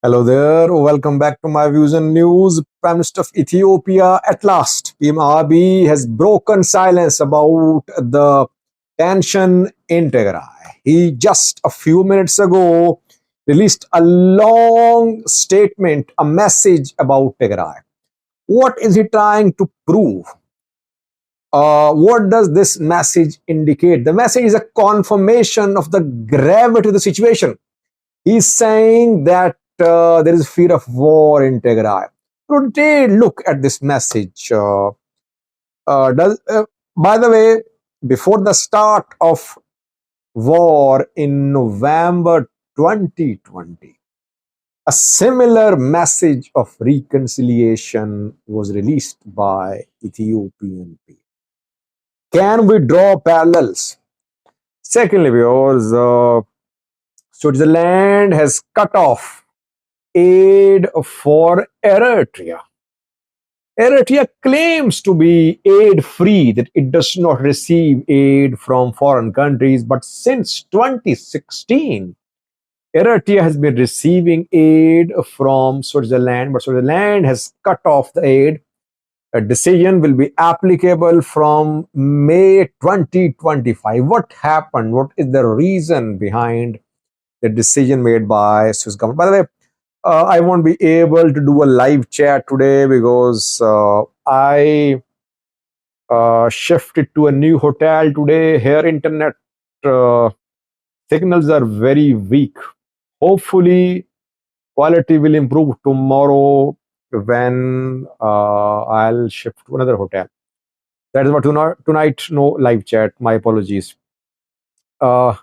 Hello there. Welcome back to my views and news. Prime Minister of Ethiopia at last. PM Abiy has broken silence about the tension in Tigray. He just a few minutes ago released a long statement, a message about Tigray. What is he trying to prove? What does this message indicate? The message is a confirmation of the gravity of the situation. He's saying that there is fear of war in Tigray. So today, look at this message. Does By the way, before the start of war in November 2020, a similar message of reconciliation was released by Ethiopian people. Can we draw parallels? Secondly, viewers, Switzerland has cut off aid for Eritrea. Eritrea claims to be aid free, that it does not receive aid from foreign countries, but since 2016, Eritrea has been receiving aid from Switzerland, but Switzerland has cut off the aid. A decision will be applicable from May 2025. What happened? What is the reason behind the decision made by Swiss government? By the way, I won't be able to do a live chat today because I shifted to a new hotel today. Here, internet uh, signals are very weak. Hopefully, quality will improve tomorrow when I'll shift to another hotel. That is what tonight, no live chat. My apologies. Uh,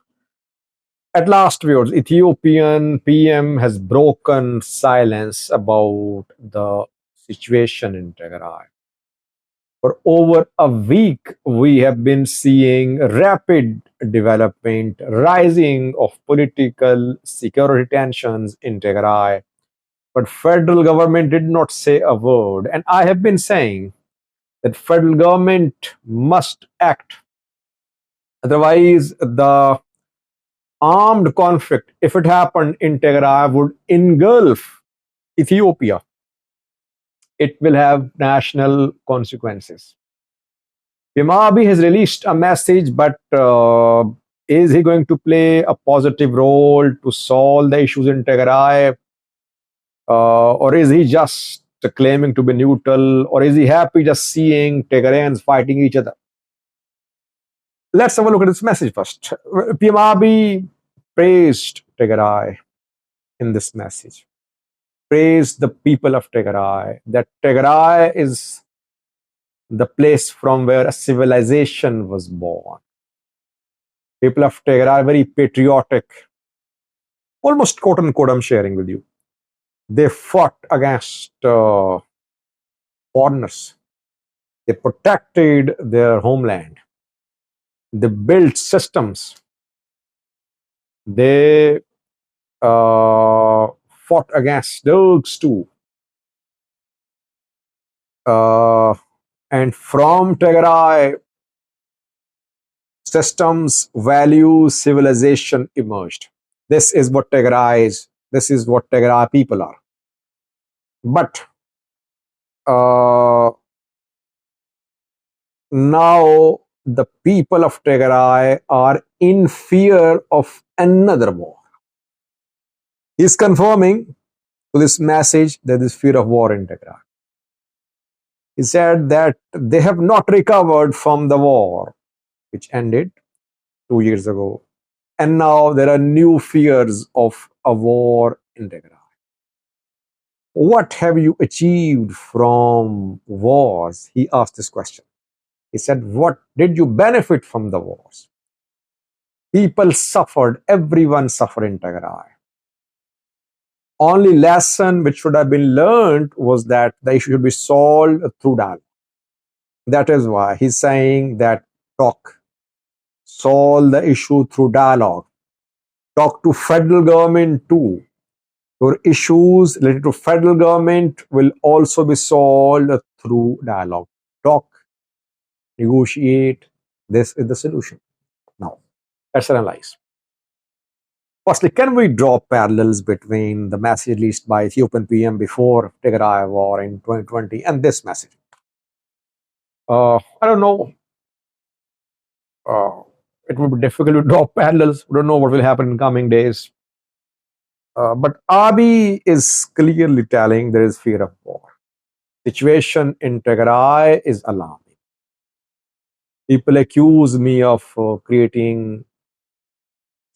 At last, viewers, Ethiopian PM has broken silence about the situation in Tigray. For over a week, we have been seeing rapid development, rising of political security tensions in Tigray. But federal government did not say a word. And I have been saying that federal government must act. Otherwise, the armed conflict, if it happened in Tigray, would engulf Ethiopia. It will have national consequences. Abiy has released a message, but is he going to play a positive role to solve the issues in Tigray? Or is he just claiming to be neutral? Or is he happy just seeing Tigrayans fighting each other? Let's have a look at this message first. PM Abiy praised Tigray in this message. Praised the people of Tigray. That Tigray is the place from where a civilization was born. People of Tigray are very patriotic. Almost quote unquote, I'm sharing with you. They fought against foreigners. They protected their homeland. They built systems. They fought against Turks too. And from Tigray, systems, values, civilization emerged. This is what Tigray is. This is what Tigray people are. But now the people of Tigray are in fear of another war. He's confirming to this message that there is fear of war in Tigray. He said that they have not recovered from the war, which ended 2 years ago. And now there are new fears of a war in Tigray. What have you achieved from wars? He asked this question. He said, what did you benefit from the wars? People suffered, everyone suffered in Tigray. Only lesson which should have been learned was that the issue should be solved through dialogue. That is why he's saying that solve the issue through dialogue. Talk to federal government too. Your issues related to federal government will also be solved through dialogue. Talk, negotiate. This is the solution. Now, let's analyze. Firstly, can we draw parallels between the message released by Ethiopian PM before Tigray war in 2020 and this message? I don't know. Uh, it would be difficult to draw parallels. We don't know what will happen in coming days. But Abiy is clearly telling there is fear of war. Situation in Tigray is alarming. People accuse me of creating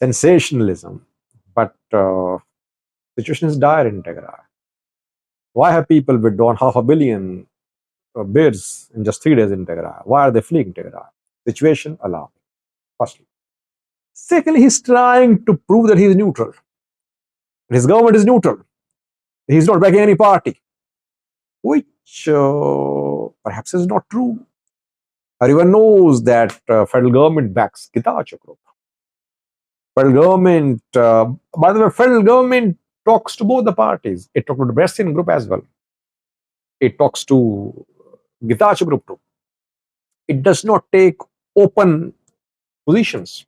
sensationalism, but situation is dire in Tigray. Why have people withdrawn half a billion bids in just 3 days in Tigray? Why are they fleeing Tigray? Situation alarming. Firstly. Secondly, he's trying to prove that he is neutral. His government is neutral. He's not backing any party, which perhaps is not true. Everyone knows that federal government backs Gitacho group. Federal government, by the way, federal government talks to both the parties. It talks to the Brescian group as well. It talks to Gitacho group too. It does not take open positions,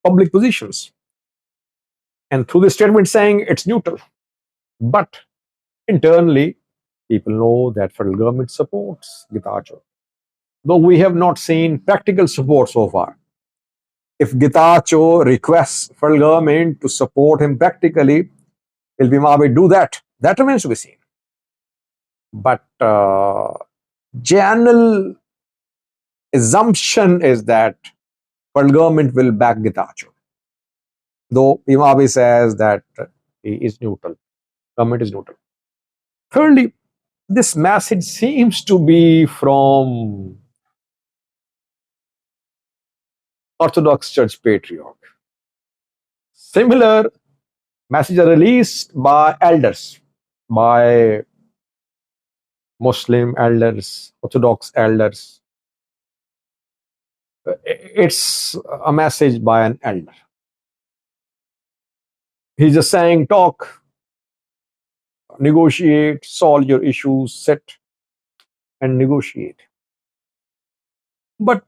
public positions. And through the statement saying it's neutral. But internally, people know that federal government supports Gitacho. Though we have not seen practical support so far. If Gitacho requests federal government to support him practically, will Abiy do that? That remains to be seen. But general assumption is that federal government will back Gitacho. Though Abiy says that he is neutral, government is neutral. Thirdly, this message seems to be from Orthodox Church Patriarch. Similar messages are released by elders, by Muslim elders, Orthodox elders. It's a message by an elder. He's just saying, talk, negotiate, solve your issues, sit and negotiate. But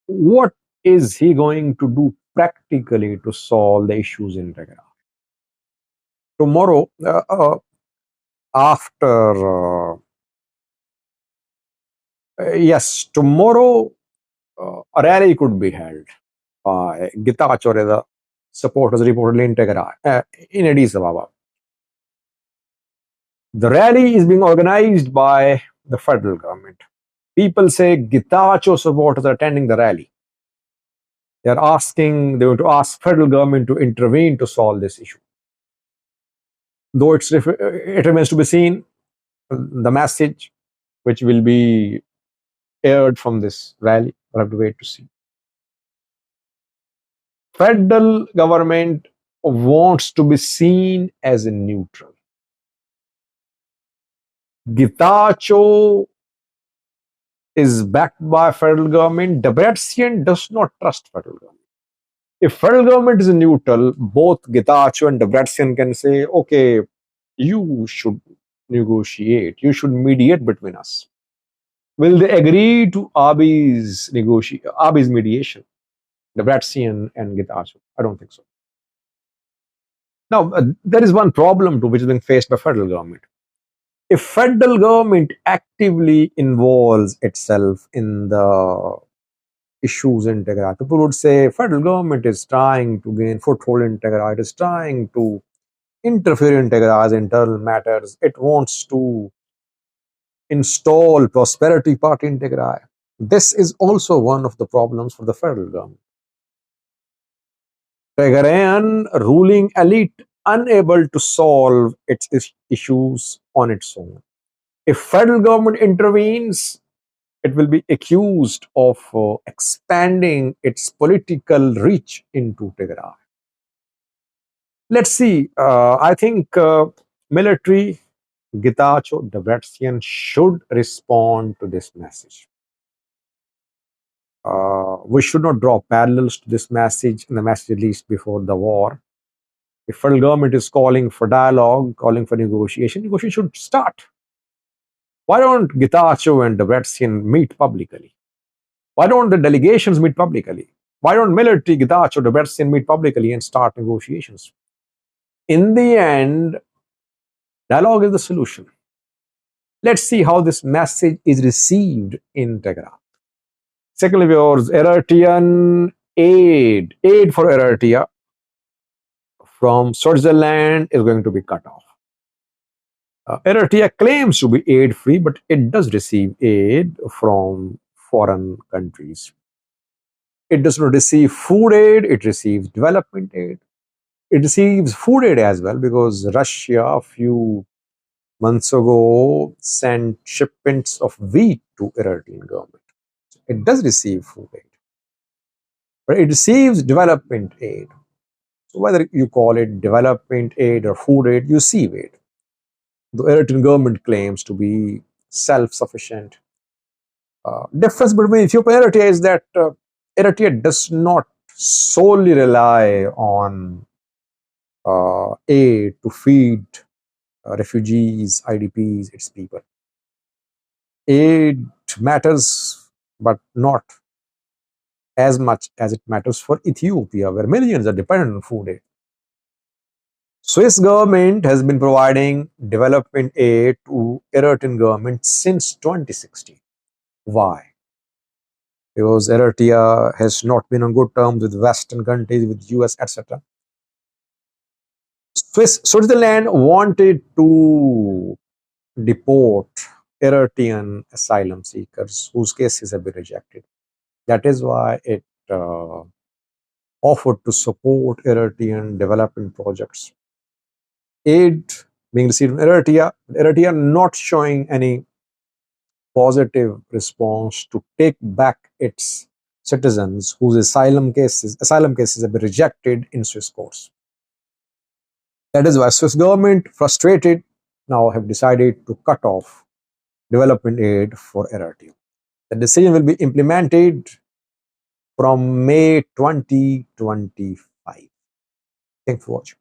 what is he going to do practically to solve the issues in Tigray? Tomorrow, after tomorrow a rally could be held by Gitacho, the supporters reportedly in Tigray, in Addis Ababa. The rally is being organized by the federal government. People say Gitacho supporters are attending the rally. They want to ask federal government to intervene to solve this issue. Though it remains to be seen, the message which will be aired from this rally, we'll have to wait to see. Federal government wants to be seen as a neutral. Gitacho is backed by federal government. Debretsion does not trust federal government. If federal government is neutral, both Gitacho and Debretsion can say, okay, you should negotiate, you should mediate between us. Will they agree to Abiy's mediation? Debretsion and Gitacho? I don't think so. Now, there is one problem too, which is being faced by federal government. If federal government actively involves itself in the issues in Tigray, people would say federal government is trying to gain foothold in Tigray, it is trying to interfere in Tigray's internal matters, it wants to install prosperity party in Tigray. This is also one of the problems for the federal government. Tigrayan ruling elite unable to solve its issues on its own. If federal government intervenes, it will be accused of expanding its political reach into Tigray. Let's see. I think military, Gitacho, Debretsion should respond to this message. We should not draw parallels to this message and the message released before the war. If federal government is calling for dialogue, calling for negotiation should start. Why don't Gitacho and Debretsion meet publicly? Why don't the delegations meet publicly? Why don't military Gdache or Debrecen meet publicly and start negotiations? In the end, dialogue is the solution. Let's see how this message is received in Tigray. Secondly, viewers, Eritrean aid for Eritrea from Switzerland is going to be cut off. Eritrea claims to be aid free, but it does receive aid from foreign countries. It does not receive food aid, it receives development aid. It receives food aid as well because Russia, a few months ago, sent shipments of wheat to Eritrean government. It does receive food aid, but it receives development aid. So whether you call it development aid or food aid, you see aid. The Eritrean government claims to be self-sufficient. Difference between Ethiopia and Eritrea is that Eritrea does not solely rely on aid to feed refugees, IDPs, its people. Aid matters, but not as much as it matters for Ethiopia, where millions are dependent on food aid. Swiss government has been providing development aid to Eritrean government since 2016. Why? Because Eritrea has not been on good terms with Western countries, with US, etc. Switzerland wanted to deport Eritrean asylum seekers whose cases have been rejected. That is why it offered to support Eritrean development projects. Aid being received in Eritrea not showing any positive response to take back its citizens whose asylum cases have been rejected in Swiss courts. That is why Swiss government, frustrated, now have decided to cut off development aid for Eritrea. The decision will be implemented from May 2025. Thanks for watching.